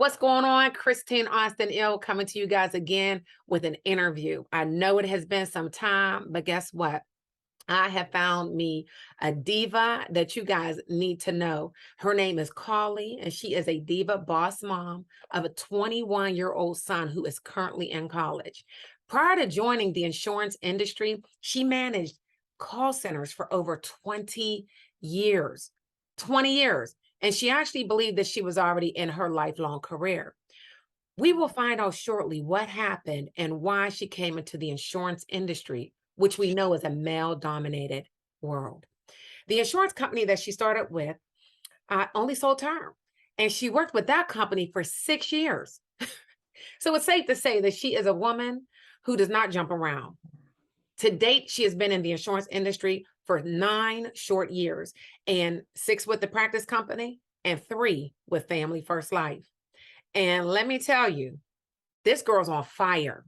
What's going on? Christine Austin Ill coming to you guys again with an interview. I know it has been some time, but guess what? I have found me a diva that you guys need to know. Her name is Carly, and she is a diva boss mom of a 21-year-old son who is currently in college. Prior to joining the insurance industry, she managed call centers for over 20 years. 20 years. And she actually believed that she was already in her lifelong career. We will find out shortly what happened and why she came into the insurance industry, which we know is a male-dominated world. The insurance company that she started with only sold term, and she worked with that company for 6 years. So it's safe to say that she is a woman who does not jump around. To date, she has been in the insurance industry for 9 short years, and 6 with the practice company and 3 with Family First Life. And let me tell you, this girl's on fire.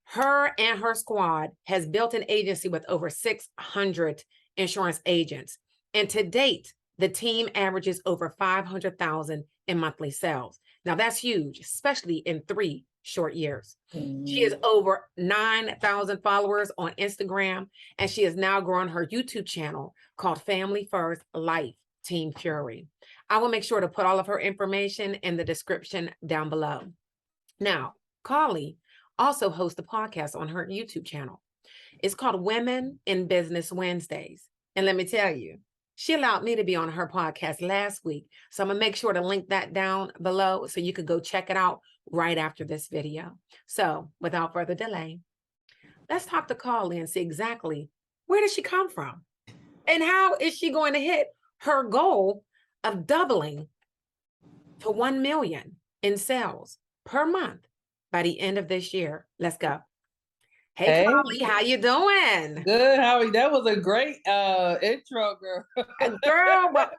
Her and her squad has built an agency with over 600 insurance agents. And to date, the team averages over 500,000 in monthly sales. Now that's huge, especially in 3 short years. She has over 9,000 followers on Instagram, and she has now grown her YouTube channel called Family First Life Team Fury. I will make sure to put all of her information in the description down below. Now, Carly also hosts a podcast on her YouTube channel. It's called Women in Business Wednesdays. And let me tell you, she allowed me to be on her podcast last week. So I'm going to make sure to link that down below so you could go check it out right after this video. So without further delay, let's talk to Carly and see exactly where does she come from and how is she going to hit her goal of doubling to 1 million in sales per month by the end of this year. Let's go. Hey, Carly, how you doing? Good, Howie. That was a great intro, girl. Girl, well,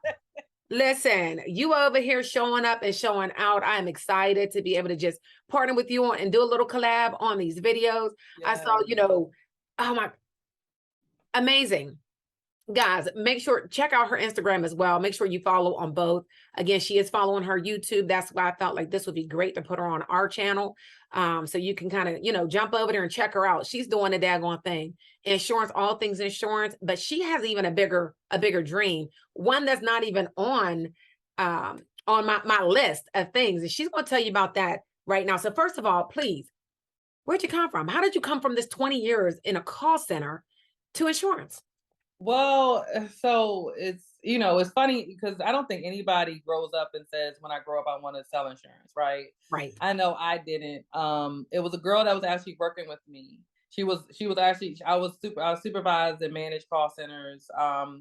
listen, you over here showing up and showing out. I am excited to be able to just partner with you on and do a little collab on these videos. I saw, oh my, amazing. Guys, make sure, check out her Instagram as well. Make sure you follow on both. Again, she is following her YouTube. That's why I felt like this would be great to put her on our channel. So you can kind of, jump over there and check her out. She's doing the daggone thing. Insurance, all things insurance, but she has even a bigger dream. One that's not even on my list of things. And she's going to tell you about that right now. So first of all, please, where'd you come from? How did you come from this 20 years in a call center to insurance? Well, so it's funny because I don't think anybody grows up and says, when I grow up, I want to sell insurance, right? Right. I know I didn't. It was a girl that was actually working with me. She was actually, I was supervised and managed call centers out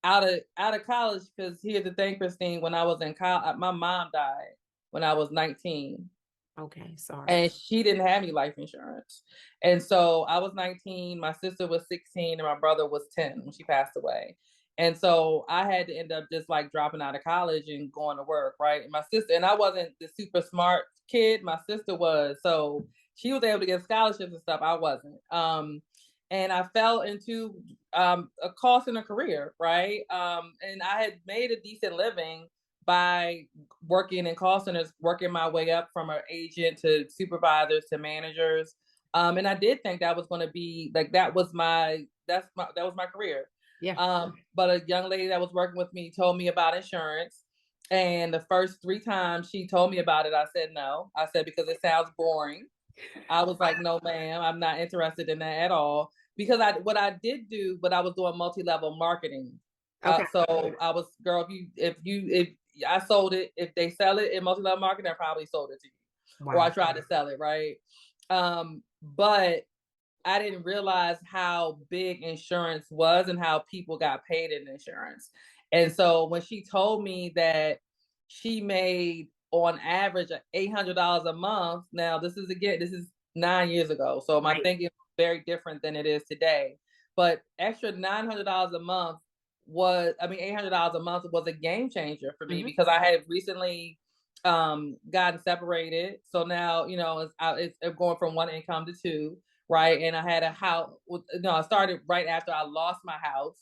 of college, because here's the thing, Christine, when I was in college, my mom died when I was 19. Okay, sorry. And she didn't have any life insurance. And so I was 19, my sister was 16, and my brother was 10 when she passed away. And so I had to end up just like dropping out of college and going to work, right? And my sister, and I wasn't the super smart kid, my sister was. So she was able to get scholarships and stuff. I wasn't. And I fell into a call center career, right? And I had made a decent living by working in call centers, working my way up from an agent to supervisors to managers. And I did think that was going to be like, that was my career. Yeah. But a young lady that was working with me told me about insurance. And the first 3 times she told me about it, I said no. I said, because it sounds boring. I was like, no, ma'am, I'm not interested in that at all. Because I was doing multi-level marketing. Okay. So I was, girl, if I sold it. If they sell it in multi-level marketing, I probably sold it to you. Wow. Or I tried to sell it, right? But I didn't realize how big insurance was and how people got paid in insurance. And so when she told me that she made on average $800 a month, now this is 9 years ago. So my thinking is very different than it is today. But extra $900 a month $800 a month was a game changer for me, because I had recently gotten separated. So now, it's going from 1 income to 2, right? And I had a house. I started right after I lost my house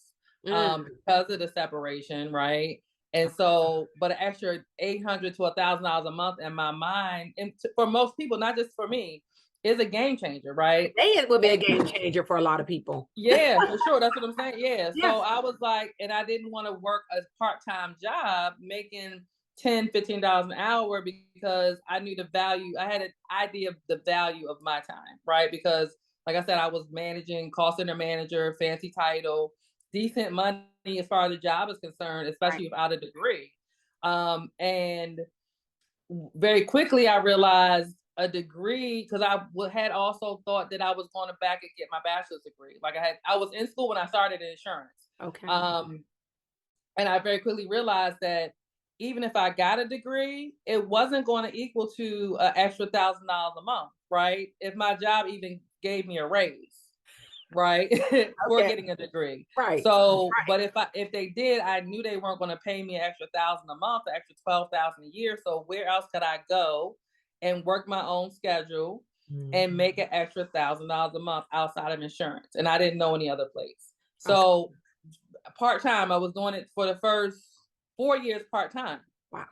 because of the separation, right? And so, but an extra $800 to $1,000 a month in my mind, and for most people, not just for me, is a game changer, right? It would be a game changer for a lot of people. Yeah, for sure. That's what I'm saying. Yeah. Yeah. So I was like, and I didn't want to work a part-time job making $10, $15 an hour because I knew the value. I had an idea of the value of my time, right? Because like I said, I was managing call center manager, fancy title, decent money as far as the job is concerned, especially without a degree. And very quickly I realized a degree, because I had also thought that I was going to back and get my bachelor's degree. Like I was in school when I started in insurance. Okay. And I very quickly realized that even if I got a degree, it wasn't going to equal to an extra $1,000 a month, right? If my job even gave me a raise, right, for getting a degree. Right. So, but if they did, I knew they weren't going to pay me an extra $1,000 a month, an extra $12,000 a year. So where else could I go and work my own schedule and make an extra $1,000 a month outside of insurance? And I didn't know any other place. So part-time, I was doing it for the first 4 years part-time. Wow.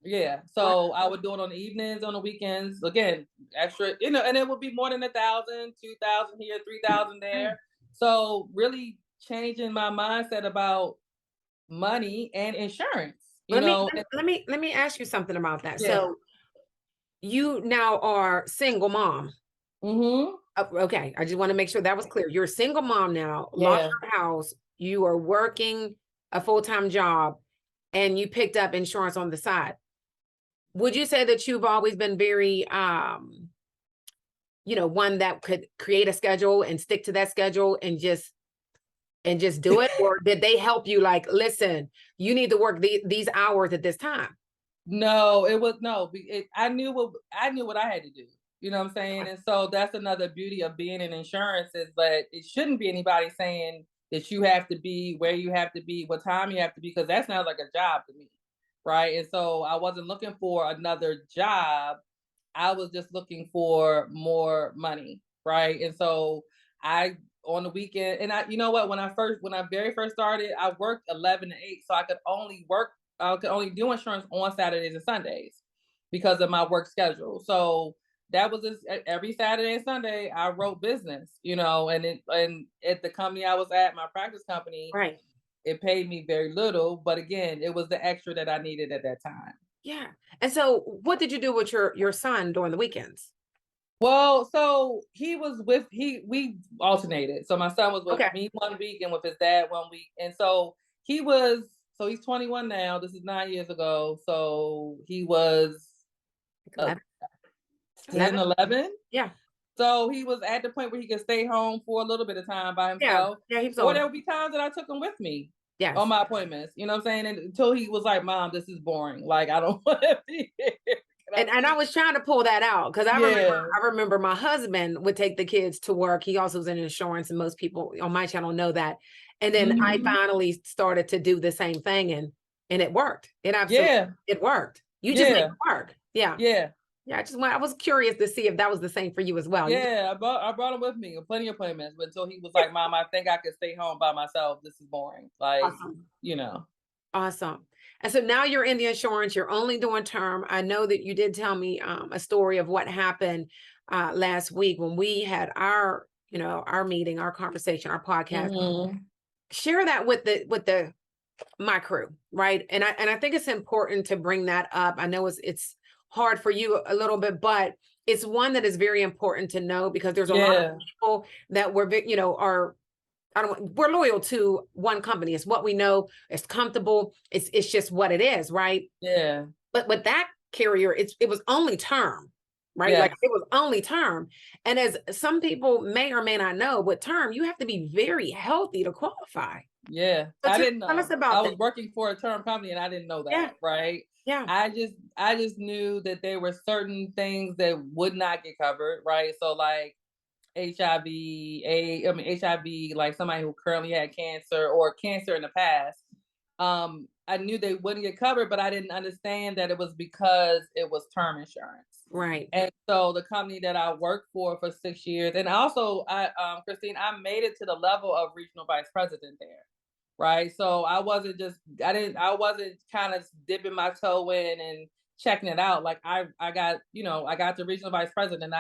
Yeah. So I would do it on the evenings, on the weekends, again, extra, and it would be more than 1,000, 2,000 here, 3,000 there. So really changing my mindset about money and insurance. Let me ask you something about that. Yeah. So you now are single mom. Okay. I just want to make sure that was clear. You're a single mom now, lost your house, you are working a full-time job, and you picked up insurance on the side. Would you say that you've always been very, one that could create a schedule and stick to that schedule and just do it? Or did they help you like, listen, you need to work these hours at this time? No, it was I knew what I had to do. You know what I'm saying? And so that's another beauty of being in insurance, is that it shouldn't be anybody saying that you have to be where you have to be, what time you have to be, because that sounds like a job to me. Right. And so I wasn't looking for another job. I was just looking for more money. Right. And so on the weekend, and you know what, when I very first started, I worked 11 to 8. So I could only do insurance on Saturdays and Sundays because of my work schedule. So that was just every Saturday and Sunday I wrote business, and at the company I was at, my practice company, it paid me very little, but again, it was the extra that I needed at that time. Yeah. And so what did you do with your son during the weekends? Well, so we alternated. So my son was with me one week and with his dad one week. And so he's 21 now. This is 9 years ago. So he was 10, 11. Yeah. So he was at the point where he could stay home for a little bit of time by himself. Yeah, he was or there would be times that I took him with me on my appointments. You know what I'm saying? And until he was like, Mom, this is boring. Like, I don't want to be here. And I was trying to pull that out because I remember my husband would take the kids to work. He also was in insurance, and most people on my channel know that. And then I finally started to do the same thing, and it worked. It absolutely it worked. You just make it work. Yeah. Yeah. Yeah, I was curious to see if that was the same for you as well. Yeah, I brought him with me on plenty of appointments, but until he was like, Mom, I think I could stay home by myself. This is boring. Like, Awesome. And so now you're in the insurance, you're only doing term. I know that you did tell me a story of what happened last week when we had our meeting, our conversation, our podcast. Share that with my crew, right? And I think it's important to bring that up. I know it's hard for you a little bit, but it's one that is very important to know, because there's a lot of people that we're loyal to one company. It's what we know. It's comfortable. It's just what it is, right? Yeah. But with that carrier, it was only term, right? Like it was only term. And as some people may or may not know, with term, you have to be very healthy to qualify. Yeah. So I didn't know. Tell us about I was working for a term company and I didn't know that, right? Yeah. I just knew that there were certain things that would not get covered, right? So like HIV, like somebody who currently had cancer or cancer in the past. I knew they wouldn't get covered, but I didn't understand that it was because it was term insurance. Right. And so the company that I worked for 6 years, and also Christine, I made it to the level of regional vice president there. right? So I wasn't kind of dipping my toe in and checking it out. Like I got, I got the regional vice president.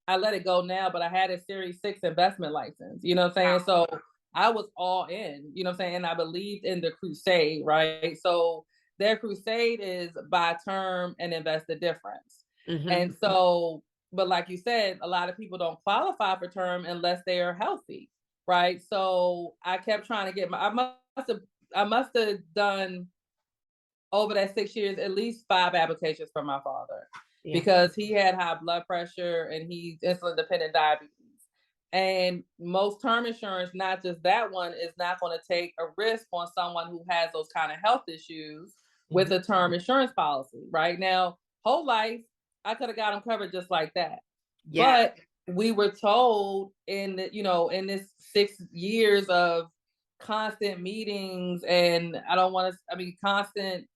I let it go now, but I had a Series 6 investment license, you know what I'm saying? Wow. So I was all in, you know what I'm saying? And I believed in the crusade, right? So their crusade is buy term and invest the difference. And so, but like you said, a lot of people don't qualify for term unless they are healthy, right? So I kept trying to get I must have done over that 6 years, at least 5 applications for my father. Yeah. Because he had high blood pressure and he's insulin dependent diabetes. And most term insurance, not just that one, is not going to take a risk on someone who has those kind of health issues with a term insurance policy. Right now, whole life, I could have got them covered just like that. Yeah. But we were told in this 6 years of constant meetings and constant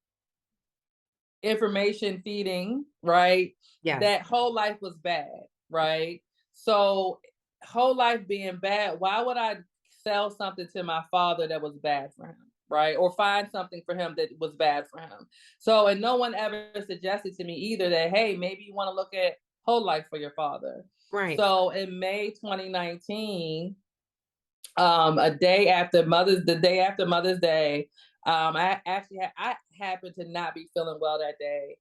information feeding, right? Yeah. That whole life was bad, right? So whole life being bad, why would I sell something to my father that was bad for him, right? Or find something for him that was bad for him. So, and no one ever suggested to me either that, hey, maybe you want to look at whole life for your father. Right. So in May 2019, the day after Mother's Day, I happened to not be feeling well that day.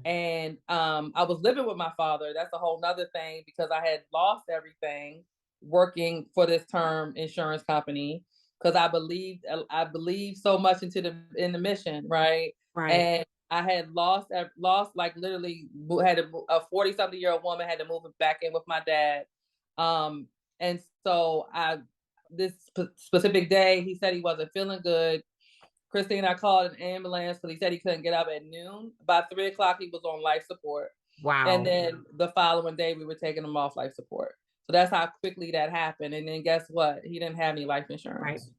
And I was living with my father. That's a whole nother thing because I had lost everything working for this term insurance company because I believed so much in the mission, right? Right. And I had lost like literally had a 40-something-year-old woman had to move back in with my dad. And so this specific day, he said he wasn't feeling good. Christine, I called an ambulance because he said he couldn't get up at noon. By 3 o'clock, he was on life support. Wow. And then the following day, we were taking him off life support. So that's how quickly that happened. And then guess what? He didn't have any life insurance.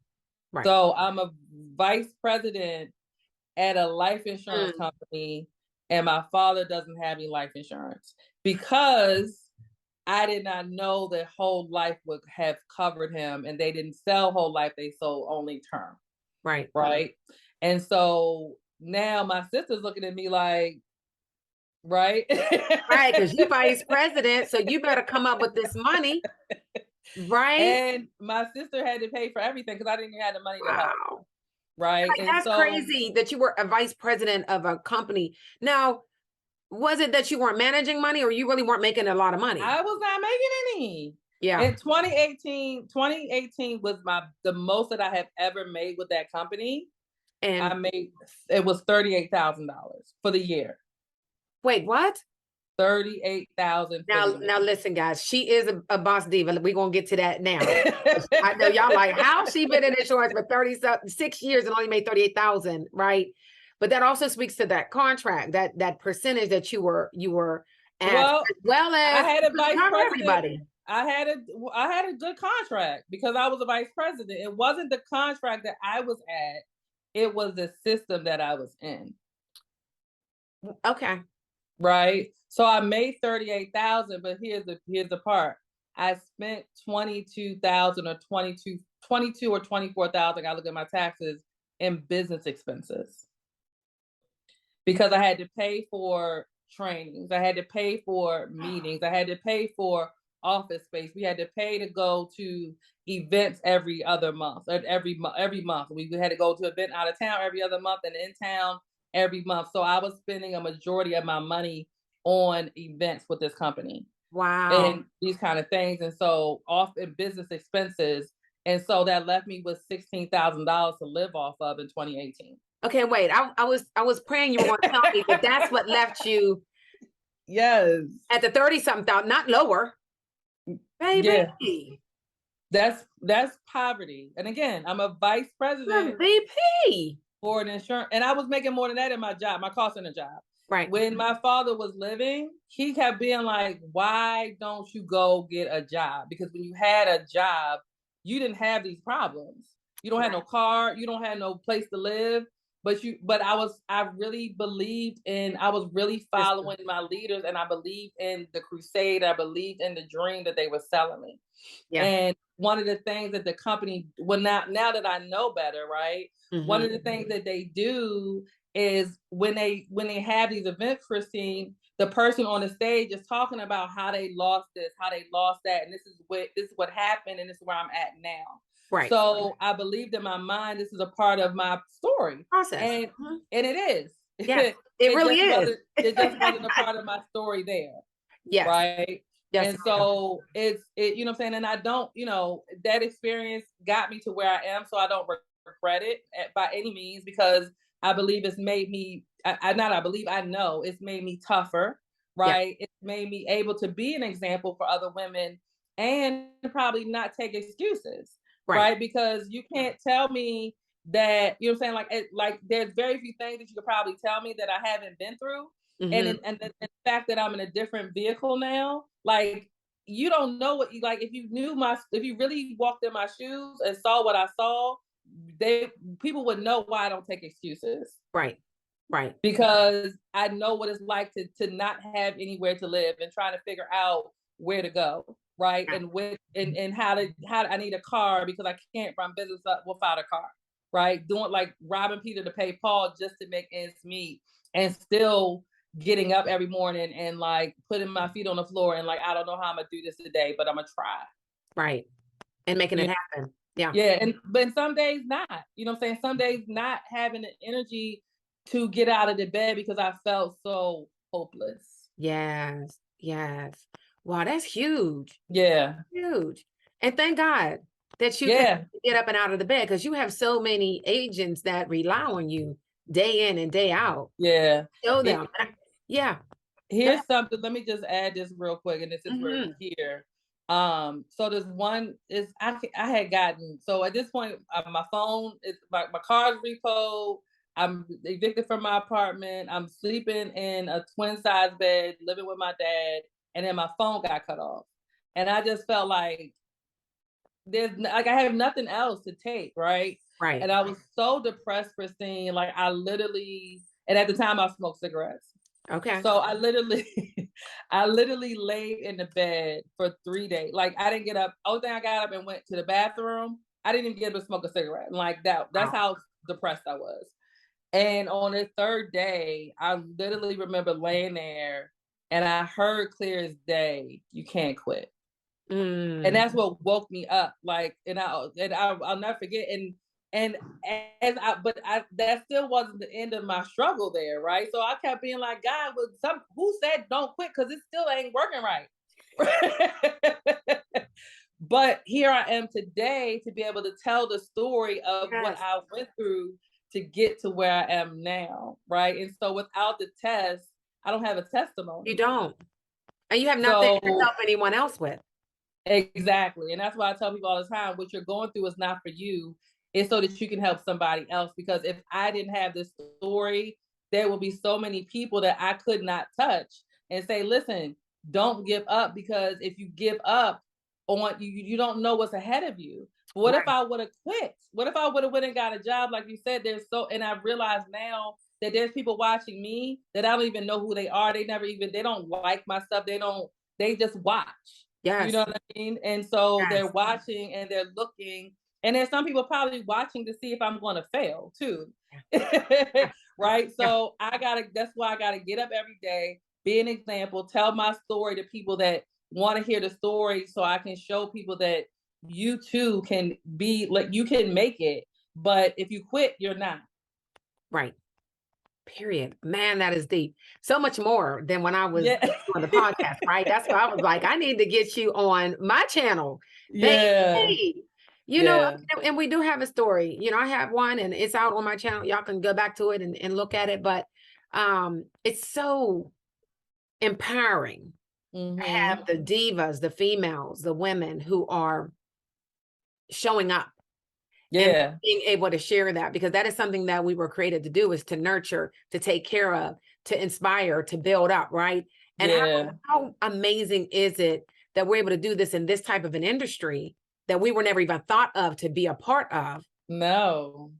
Right. So I'm a vice president at a life insurance company, and my father doesn't have any life insurance because I did not know that whole life would have covered him, and they didn't sell whole life, they sold only term. Right. Right. And so now my sister's looking at me like, right? Right, because you vice president, so you better come up with this money. Right. And my sister had to pay for everything because I didn't have the money to help. Right. Like, that's crazy that you were a vice president of a company. Now, was it that you weren't managing money or you really weren't making a lot of money? I was not making any. Yeah. In 2018 was the most that I have ever made with that company. And it was $38,000 for the year. Wait, what? $38,000. Now listen, guys, she is a boss diva. We're gonna get to that now. I know y'all like, how she been in insurance for 36 years and only made 38,000, right? But that also speaks to that contract, that percentage that you were at, well as I had a vice president. Everybody. I had a good contract because I was a vice president. It wasn't the contract that I was at, it was the system that I was in. Okay. Right. So I made 38,000, but here's the part. I spent 22,000 or 22 or 24,000. I look at my taxes in business expenses because I had to pay for trainings. I had to pay for meetings. I had to pay for office space. We had to pay to go to events every other month or every month. We had to go to an event out of town every other month and in town every month. So I was spending a majority of my money on events with this company. Wow. And these kind of things. And so off in business expenses. And so that left me with $16,000 to live off of in 2018. Okay, wait. I was praying you were going to tell me that that's what left you. Yes. At the 30-something thousand, not lower. Baby. Yeah. That's poverty. And again, I'm a vice president. VP. For an insurance. And I was making more than that in my job, my call center job. Right. When my father was living, he kept being like, why don't you go get a job? Because when you had a job, you didn't have these problems. You don't have no car. You don't have no place to live. but I really believed in, I was really following my leaders, and I believed in the crusade. I believed in the dream that they were selling me. Yeah. And one of the things that the company, well, now that I know better, right? One of the things that they do is when they have these events, Christine, the person on the stage is talking about how they lost this, how they lost that, and this is what happened, and this is where I'm at now. Right. So I believed in my mind, this is a part of my story. Process. And it is. Yes, it really is. It just wasn't a part of my story there. Yes. Right. Yes. And so you know what I'm saying? And I don't, that experience got me to where I am. So I don't regret it by any means, because I believe it's made me, I know it's made me tougher, right? Yeah. It's made me able to be an example for other women and probably not take excuses, right? Because you can't tell me that, you know what I'm saying? Like there's very few things that you could probably tell me that I haven't been through. And the fact that I'm in a different vehicle now, like, you don't know what if you really walked in my shoes and saw what I saw, people would know why I don't take excuses. Right. Because I know what it's like to not have anywhere to live and trying to figure out where to go. Right. Yeah. And how I need a car because I can't run business up without a car. Right. Doing like robbing Peter to pay Paul just to make ends meet, and still getting up every morning and like putting my feet on the floor and like, I don't know how I'm gonna do this today, but I'm gonna try. Right. And making it happen. Yeah. Yeah. But some days not, you know what I'm saying? Some days not having the energy to get out of the bed because I felt so hopeless. Yes. Wow, that's huge. Yeah. Huge. And thank God that you can get up and out of the bed, because you have so many agents that rely on you day in and day out. Yeah. Show them. Here's something. Let me just add this real quick, and this is where we're here. So there's one is I had gotten, so at this point my phone is my car's repoed. I'm evicted from my apartment. I'm sleeping in a twin size bed, living with my dad, and then my phone got cut off. And I just felt like I have nothing else to take, right? Right. And I was so depressed, Christine. Like I literally, and at the time I smoked cigarettes. Okay. So I literally laid in the bed for 3 days. Like I didn't get up. Only thing I got up and went to the bathroom. I didn't even get up to smoke a cigarette. And like that's how depressed I was. And on the third day, I literally remember laying there and I heard clear as day, you can't quit. And that's what woke me up. Like, and I'll never forget. That still wasn't the end of my struggle there, right? So I kept being like, God, who said don't quit? Because it still ain't working right. But here I am today to be able to tell the story of what I went through to get to where I am now, right? And so without the test, I don't have a testimony. You don't. And you have nothing to help anyone else with. Exactly. And that's why I tell people all the time, what you're going through is not for you. It's so that you can help somebody else. Because if I didn't have this story, there will be so many people that I could not touch and say, listen, don't give up, because if you give up on you don't know what's ahead of you. What if I would have quit? What if I would have went and got a job? Like you said, and I've realized now that there's people watching me that I don't even know who they are. They don't like my stuff. They just watch. Yes. You know what I mean? And so they're watching and they're looking. And there's some people probably watching to see if I'm going to fail too. Right? So that's why I got to get up every day, be an example, tell my story to people that want to hear the story, so I can show people that you too can be like, you can make it. But if you quit, you're not. Right. Period. Man, that is deep. So much more than when I was on the podcast, right? That's why I was like, I need to get you on my channel. Baby. You know, and we do have a story. You know, I have one and it's out on my channel. Y'all can go back to it and look at it. But it's so empowering to have the divas, the females, the women who are showing up. And being able to share that, because that is something that we were created to do, is to nurture, to take care of, to inspire, to build up, right? And how amazing is it that we're able to do this in this type of an industry that we were never even thought of to be a part of? No.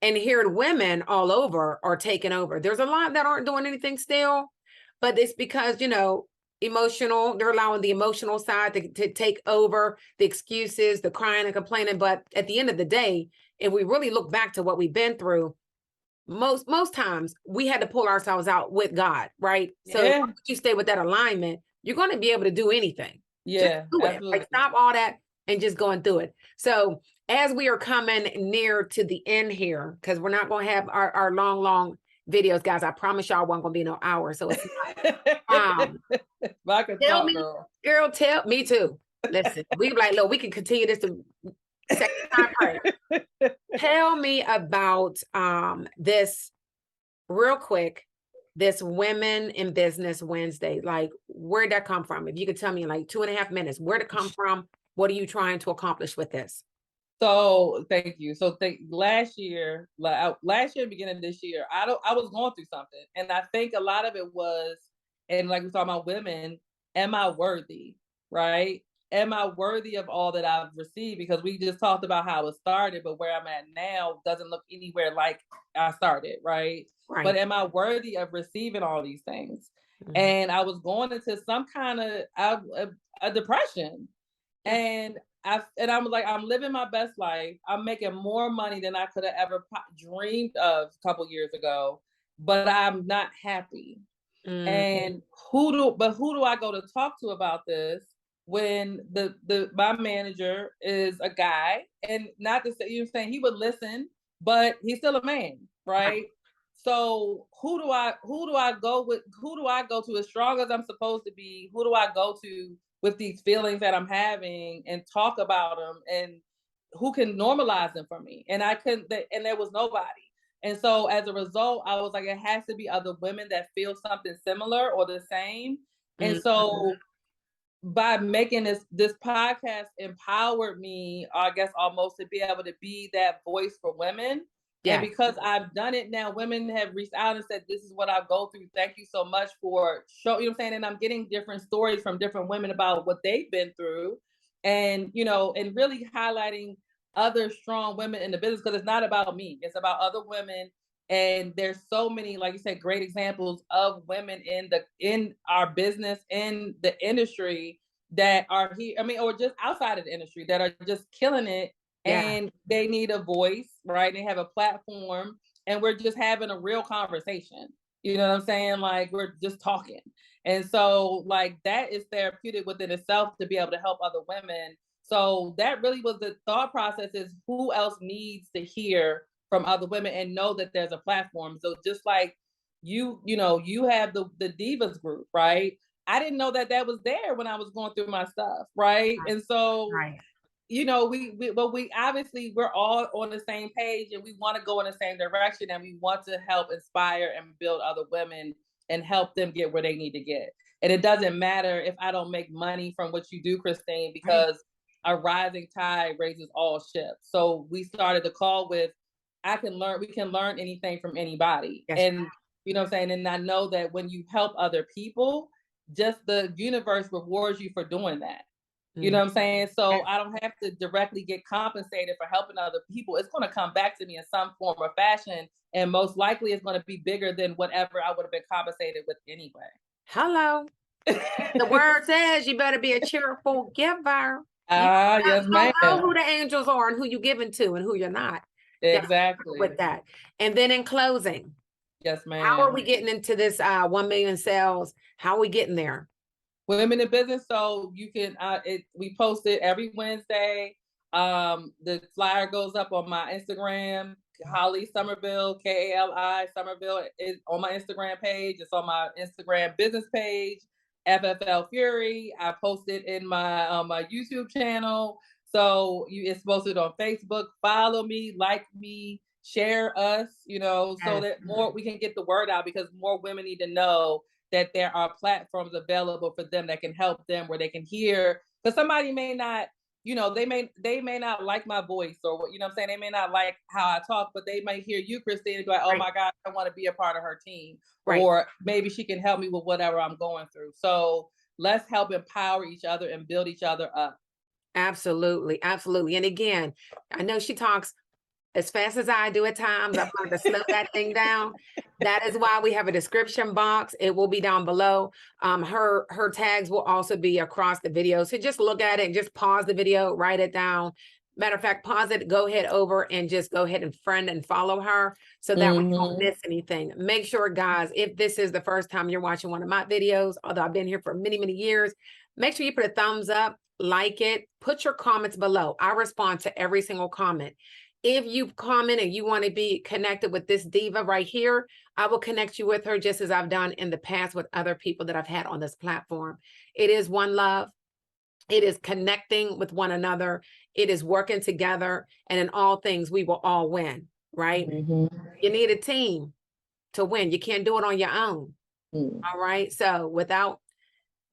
and hearing women all over are taking over. There's a lot that aren't doing anything still, but it's because, you know, emotional, they're allowing the emotional side to take over, the excuses, the crying and complaining. But at the end of the day, if we really look back to what we've been through, most times we had to pull ourselves out with God, right? So Yeah. if you stay with that alignment, you're going to be able to do anything. Yeah, just do it. absolutely. Like, stop all that and just going through it. So as we are coming near to the end here, because we're not going to have our long videos, guys. I promise y'all wasn't going to be no hour. So it's not. I can Tell talk, me, girl. tell me too. Listen, we be like, look, we can continue this to second time prayer. Tell me about this real quick, this Women in Business Wednesday. Like, where'd that come from? If you could tell me in like 2.5 minutes, where'd it come from? What are you trying to accomplish with this? So thank you. So last year, beginning of this year, I was going through something, and I think a lot of it was, and like we're talking about women, am I worthy? Right? Am I worthy of all that I've received? Because we just talked about how it started, but where I'm at now doesn't look anywhere like I started, right? Right. But am I worthy of receiving all these things? Mm-hmm. And I was going into some kind of a depression, and I was like, I'm living my best life. I'm making more money than I could have ever dreamed of a couple years ago, but I'm not happy. And who do I go to talk to about this when my manager is a guy? And not to say, you know what I'm saying, he would listen, but he's still a man, right? So who do I go with? Who do I go to? As strong as I'm supposed to be, who do I go to with these feelings that I'm having and talk about them, and who can normalize them for me? And I couldn't, and there was nobody. And so as a result, I was like, it has to be other women that feel something similar or the same. And so by making this podcast empowered me, I guess almost, to be able to be that voice for women. Yeah. And because I've done it now, women have reached out and said, this is what I go through. Thank you so much for showing, you know what I'm saying? And I'm getting different stories from different women about what they've been through, and, you know, and really highlighting other strong women in the business, because it's not about me, it's about other women. And there's so many, like you said, great examples of women in our business, in the industry, that are here, I mean, or just outside of the industry, that are just killing it. And they need a voice, right? They have a platform, and we're just having a real conversation. You know what I'm saying? Like, we're just talking. And so, like, that is therapeutic within itself, to be able to help other women. So that really was the thought process, is who else needs to hear from other women and know that there's a platform. So just like you know, you have the Divas group, right? I didn't know that was there when I was going through my stuff, right? And so, you know, we obviously, we're all on the same page, and we want to go in the same direction, and we want to help inspire and build other women and help them get where they need to get. And it doesn't matter if I don't make money from what you do, Christine, because a rising tide raises all ships. So we started the call with, we can learn anything from anybody. Yes. And you know what I'm saying? And I know that when you help other people, just the universe rewards you for doing that. You know what I'm saying? So I don't have to directly get compensated for helping other people. It's going to come back to me in some form or fashion. And most likely it's going to be bigger than whatever I would have been compensated with anyway. Hello. The word says you better be a cheerful giver. Yes, ma'am. Know who the angels are and who you're giving to and who you're not. Exactly. With that. And then in closing, yes, ma'am. How are we getting into this 1 million sales? How are we getting there? Women in Business. So you can, we post it every Wednesday. The flyer goes up on my Instagram, Holly Somerville, Kali Somerville, is on my Instagram page. It's on my Instagram business page, FFL Fury. I post it in my my YouTube channel. So it's posted on Facebook. Follow me, like me, share us, you know, so that more we can get the word out, because more women need to know that there are platforms available for them that can help them, where they can hear, because somebody may not, you know, they may not like my voice, or, you know what I'm saying, they may not like how I talk, but they might hear you, Christine, and be like, oh my God, I want to be a part of her team. Or maybe she can help me with whatever I'm going through. So let's help empower each other and build each other up. Absolutely. Absolutely. And again, I know she talks as fast as I do at times. I've learned to slow that thing down. That is why we have a description box. It will be down below. Her tags will also be across the video. So just look at it and just pause the video, write it down. Matter of fact, pause it, go ahead over and just go ahead and friend and follow her so that we don't miss anything. Make sure, guys, if this is the first time you're watching one of my videos, although I've been here for many, many years, make sure you put a thumbs up, like it, put your comments below. I respond to every single comment. If you comment and you want to be connected with this diva right here, I will connect you with her just as I've done in the past with other people that I've had on this platform. It is one love. It is connecting with one another. It is working together. And in all things, we will all win, right? You need a team to win. You can't do it on your own. All right. So without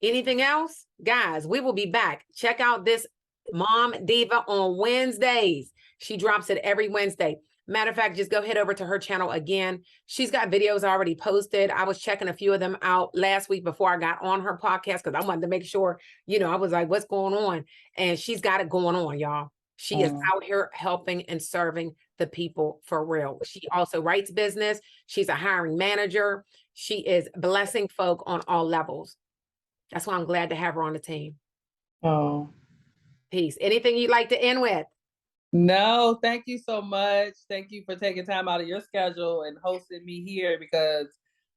anything else, guys, we will be back. Check out this Mom Diva on Wednesdays. She drops it every Wednesday. Matter of fact, just go head over to her channel again. She's got videos already posted. I was checking a few of them out last week before I got on her podcast because I wanted to make sure, you know, I was like, what's going on? And she's got it going on, y'all. She is out here helping and serving the people for real. She also writes business. She's a hiring manager. She is blessing folk on all levels. That's why I'm glad to have her on the team. Oh. Peace. Anything you'd like to end with? No, thank you so much. Thank you for taking time out of your schedule and hosting me here because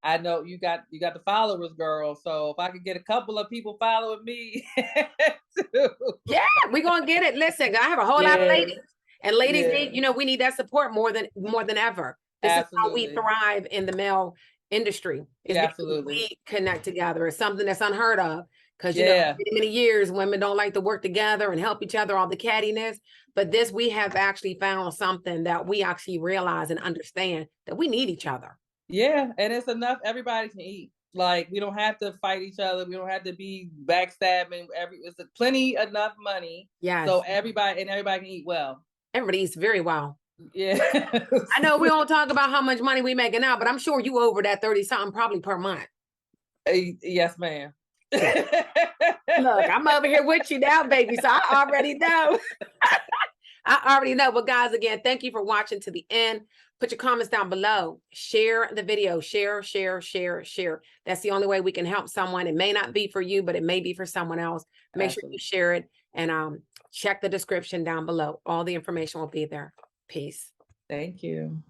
I know you got the followers, girl. So if I could get a couple of people following me too. Yeah, we're gonna get it. Listen, I have a whole lot of ladies. And ladies need, you know, we need that support more than ever. This is how we thrive in the male industry. We connect together. It's something that's unheard of. Because, you know, many years, women don't like to work together and help each other, all the cattiness. But this, we have actually found something that we actually realize and understand that we need each other. Yeah, and it's enough. Everybody can eat. Like, we don't have to fight each other. We don't have to be backstabbing. It's plenty enough money. Yes. So everybody can eat well. Everybody eats very well. Yeah. I know we don't talk about how much money we making now, but I'm sure you over that 30-something probably per month. Yes, ma'am. Look, I'm over here with you now, baby. So I already know. I already know. But guys, again, thank you for watching to the end. Put your comments down below. Share the video. Share. That's the only way we can help someone. It may not be for you, but it may be for someone else. Make sure you share it and check the description down below. All the information will be there. Peace. Thank you.